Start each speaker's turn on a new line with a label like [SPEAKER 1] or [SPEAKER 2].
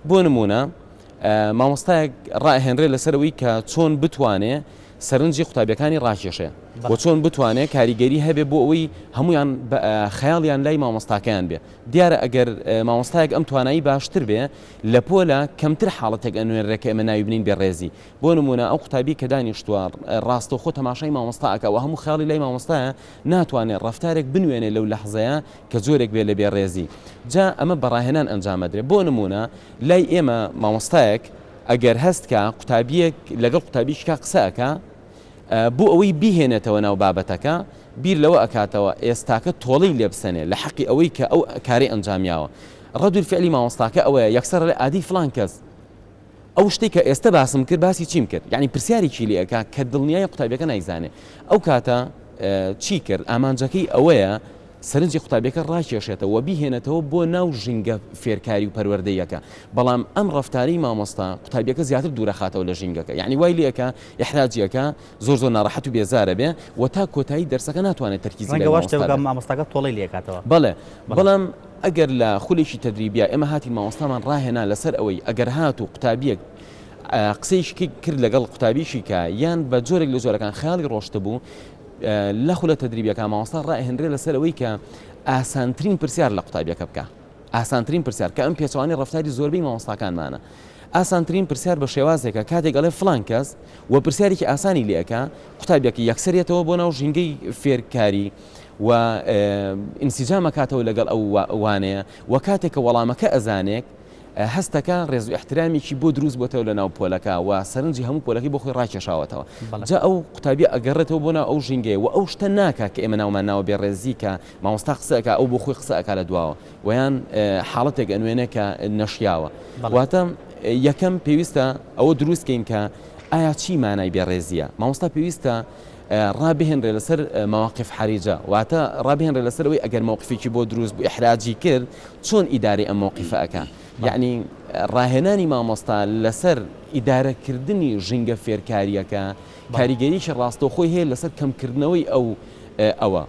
[SPEAKER 1] بۆ نمونە مامۆستایەک ڕائهێنرێت لەسەرەوەی کە چۆن بتوانێت سەرنجی قوتابیەکانی ڕاکێشێ بۆ چۆن بتوانێت کاریگەری هەبێ بۆ ئەوەی هەمویان خەیاڵیان لای مامۆستاکەیان بێ دیارە ئەگەر مامۆستایەک ئەم توانایی باشتر بێ لە پۆلە کەمتر حاڵەتێک ئەنوێنرێکە ئێمە ناوی بنین بێڕێزی بۆ نمونە ئەو قوتابی کە دانیشتووە ڕاستەوخۆ تەماشای مامۆستاکە هەموو خیاڵی لای مامۆستایە ناتوانێت ڕەفتارێک بنوێنێ لەو لەحزەیە کە زۆرێک بێ لە بێڕێزی جا ئەمە بەڕاهێنان ئەنجامەدرێ بۆ نمونە لای ئێمە مامۆستایەک ئەگەر هەستکە قوتابیەک لەگەڵ قوتابیشکە قسەکە بۆ ئەوەی بیهێنێتەوە ناو بابەتەکە بیر لەوە ئەکاتەوە ئێستاکە تۆڵی لێبسەنێ لە حەقی ئەوەی کە ئەو کاری ئەنجامیاوە ڕەدول فعلی مامۆستاکە ئەوەیە یەکسەر لە ئادی فلان کەس ئەو شتێک کە ئێستا باسم کرد باسی چیم کرد یعنی پرسیارێکی لێەکە کە دڵنیای قوتابیەکە نایزانێ ئەو کاتە چی کرد ئامانجەکەی ئەوەیە سەرنجی قوتابیەکە ڕاکێشێتەوە بیهێنێتەوە بۆ ناو ژینگە فێرکاری و پەروەردەیەکە بەڵام ئەم ڕەفتاری مامۆستا قوتابیەکە زیاتر دوورەخاتەوە لە ژینگەکە یعنی وای لێەکە ئیحراجیەکە زۆر ناڕەحەت و بێزارە بێ و تا کۆتایی دەرسەکە ناتوانێت تەرکیزی لە
[SPEAKER 2] مامۆستاکە تۆڵی لێکاتەوە
[SPEAKER 1] بەڵێ بەڵام ئەگەر لە خولێکی تەدریبیە ئێمە هاتی مامۆستامان ڕاهێنا لەسەر ئەوەی ئەگەر هات و قوتابیەک قسەیشکی کرد لەگەڵ قوتابیشی کە یان بە جۆرێک لە جۆرەکان خیاڵی ڕۆشتە بوو لە خولە تەدریبیەکە مامۆستا ڕائهێنرێت لەسەرەوەی کە ئاسانترین پرسیار لە قوتابیەکە بکە ئاسانترین پرسیار کە ئەم پێچوانی ڕەفتاری زۆربەی مامۆستاکانمانە ئاسانترین پرسیار بە شێوازێکە کاتێک ئەڵێ فلان کەس و پرسیارێکی ئاسانی لێەکە قوتابیەکی یەکسەرێتەوە بۆ ناو ژینگەی فێرکاری و ئینسیجامە کاتەوە لەگەڵ ئەو وانەیە و کاتێکە وەڵامەکە ئەزانێک هەستەکە ڕێز و احترامیکی بۆ دروست بۆتەوە لە ناو پۆلەکە و سەرنجی هەموو پۆلەکەی بۆ خۆی ڕاکێشاوەتەوە جا ئەو قوتابی ئەگەڕێتەوە بۆ ناو ئەو ژینگەیە و ئەو شتە ناکە کە ئێمە ناومان ناوە بێڕێزی کە مامۆستا قسەکە ئەو بۆ خۆی قسەکە لە دواوە ویان حاڵەتێک ئەنوێنێ کە نەشیاوە واتە یەکەم پێویستە ئەوە دروستکەین کە ئایا چی مانای بێڕێزیە مامۆستا پێویستە ڕابهێنرێ لەسەر مواقف حەریجە واتە ڕابهێنرێ لەسەرەوەی ئەگەر مووقفێکی بۆ دروست بوو ئیحراجی کرد چۆن ئیداری ئەم مووقفەکە یعنی ڕاهێنانی مامۆستا لەسەر ئیدارەکردنی ژینگە فێرکاریەکە کاریگەریشی ڕاستەوخۆی هەیە لەسەر کەمکردنەوەی ئەوە